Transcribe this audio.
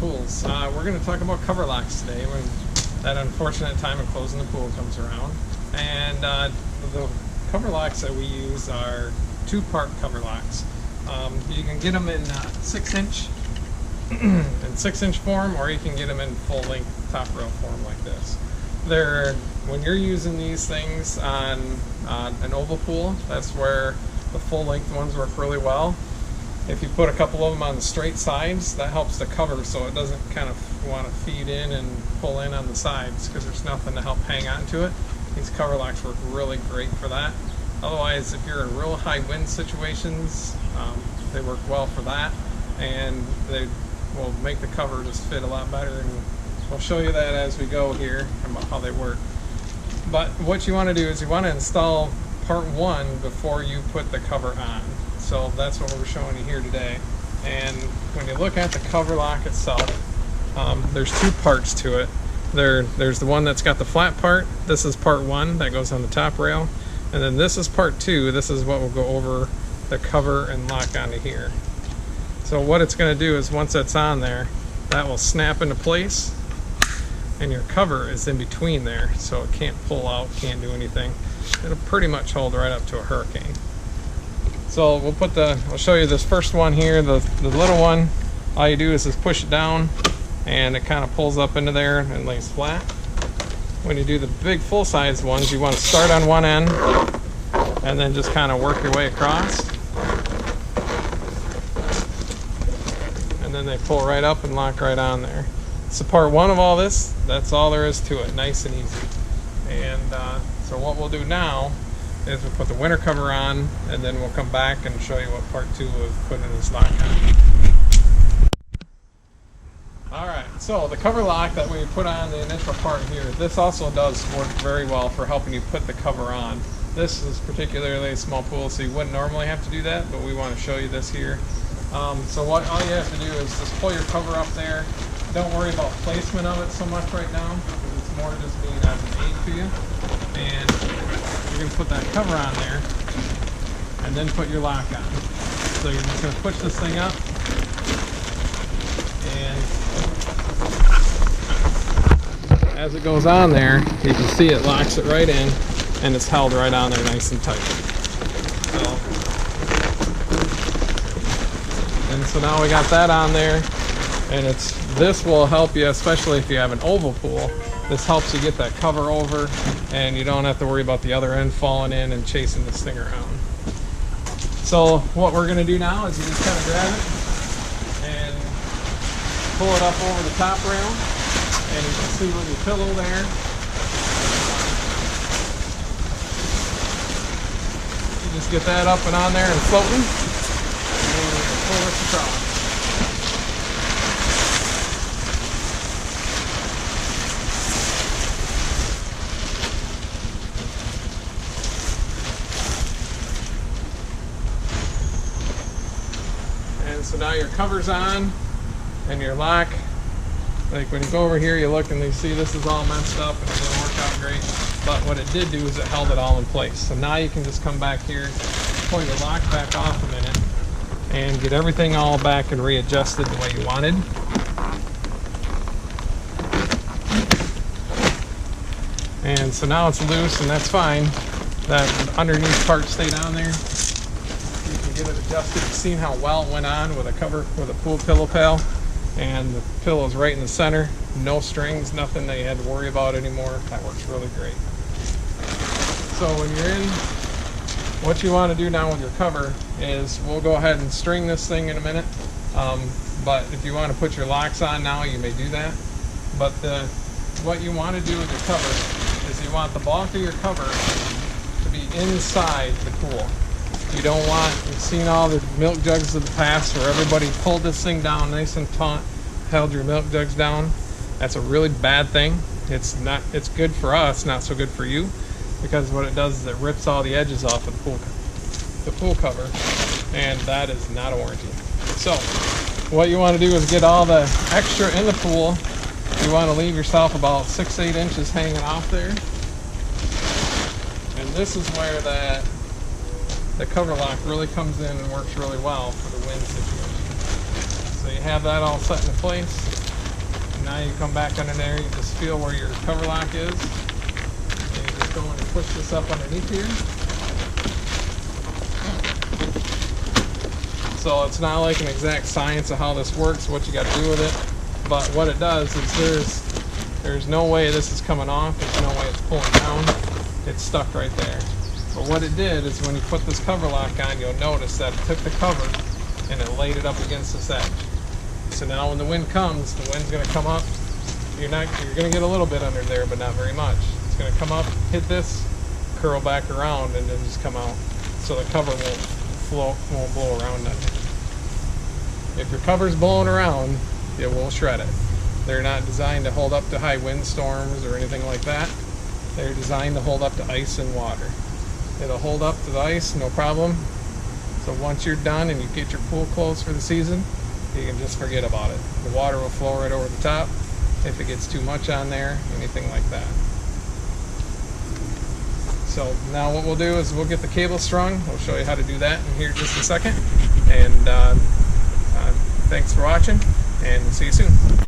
Pools. We're going to talk about cover locks today when that unfortunate time of closing the pool comes around. And the cover locks that we use are two-part cover locks. You can get them in 6-inch in 6-inch form, or you can get them in full-length top rail form like this. When you're using these things on an oval pool, that's where the full-length ones work really well. If you put a couple of them on the straight sides, that helps the cover so it doesn't kind of want to feed in and pull in on the sides, because there's nothing to help hang on to it. These cover locks work really great for that. Otherwise, if you're in real high wind situations, they work well for that, and they will make the cover just fit a lot better, and we'll show you that as we go here about how they work. But what you want to do is you want to install part one before you put the cover on. So that's what we're showing you here today. And when you look at the cover lock itself, there's two parts to it. There's the one that's got the flat part. This is part one that goes on the top rail. And then this is part two. This is what will go over the cover and lock onto here. So what it's going to do is once that's on there, that will snap into place, and your cover is in between there, so it can't pull out, can't do anything. It'll pretty much hold right up to a hurricane. So I'll show you this first one here, the little one. All you do is just push it down, and it kind of pulls up into there and lays flat. When you do the big full-size ones, you want to start on one end, and then just kind of work your way across. And then they pull right up and lock right on there. So part one of all this, that's all there is to it, nice and easy. And so what we'll do now is we'll put the winter cover on, and then we'll come back and show you what part two of putting this lock on. Alright, so the cover lock that we put on the initial part here, this also does work very well for helping you put the cover on. This is particularly a small pool, so you wouldn't normally have to do that, but we want to show you this here. So all you have to do is just pull your cover up there. Don't worry about placement of it so much right now, because it's more just being as an aid to you. And you're going to put that cover on there, and then put your lock on. So you're just going to push this thing up, and as it goes on there, you can see it locks it right in, and it's held right on there nice and tight. So now we got that on there, and this will help you, especially if you have an oval pool. This helps you get that cover over, and you don't have to worry about the other end falling in and chasing this thing around. So what we're going to do now is you just kind of grab it and pull it up over the top rail, and you can see with your pillow there. You just get that up and on there and floating, and pull this across. So now your cover's on, and your lock, like when you go over here, you look and you see this is all messed up and it didn't work out great. But what it did do is it held it all in place. So now you can just come back here, pull your lock back off a minute, and get everything all back and readjusted the way you wanted. And so now it's loose, and that's fine. That underneath part stay down there. Get it adjusted. You've seen how well it went on with a cover, with a pool pillow pal, and the pillow's right in the center, no strings, nothing that you had to worry about anymore. That works really great. So when you're in, what you want to do now with your cover is, we'll go ahead and string this thing in a minute, but if you want to put your locks on now, you may do that. But what you want to do with your cover is you want the bulk of your cover to be inside the pool. You don't want, you've seen all the milk jugs of the past where everybody pulled this thing down nice and taut, held your milk jugs down. That's a really bad thing. It's good for us, not so good for you, because what it does is it rips all the edges off of the pool cover, and that is not a warranty. So what you want to do is get all the extra in the pool. You want to leave yourself about 6-8 inches hanging off there. And this is where the cover lock really comes in and works really well for the wind situation. So you have that all set into place. Now you come back under there, you just feel where your cover lock is. And you just go and push this up underneath here. So it's not like an exact science of how this works, what you got to do with it. But what it does is there's no way this is coming off. There's no way it's pulling down. It's stuck right there. But what it did is when you put this cover lock on, you'll notice that it took the cover and it laid it up against this edge. So now when the wind comes, the wind's going to come up. You're going to get a little bit under there, but not very much. It's going to come up, hit this, curl back around, and then just come out. So the cover won't blow around on you. If your cover's blowing around, it will shred it. They're not designed to hold up to high wind storms or anything like that. They're designed to hold up to ice and water. It'll hold up to the ice, no problem. So once you're done and you get your pool closed for the season, you can just forget about it. The water will flow right over the top if it gets too much on there, anything like that. So now what we'll do is we'll get the cable strung. We'll show you how to do that in here just a second. And thanks for watching, and see you soon.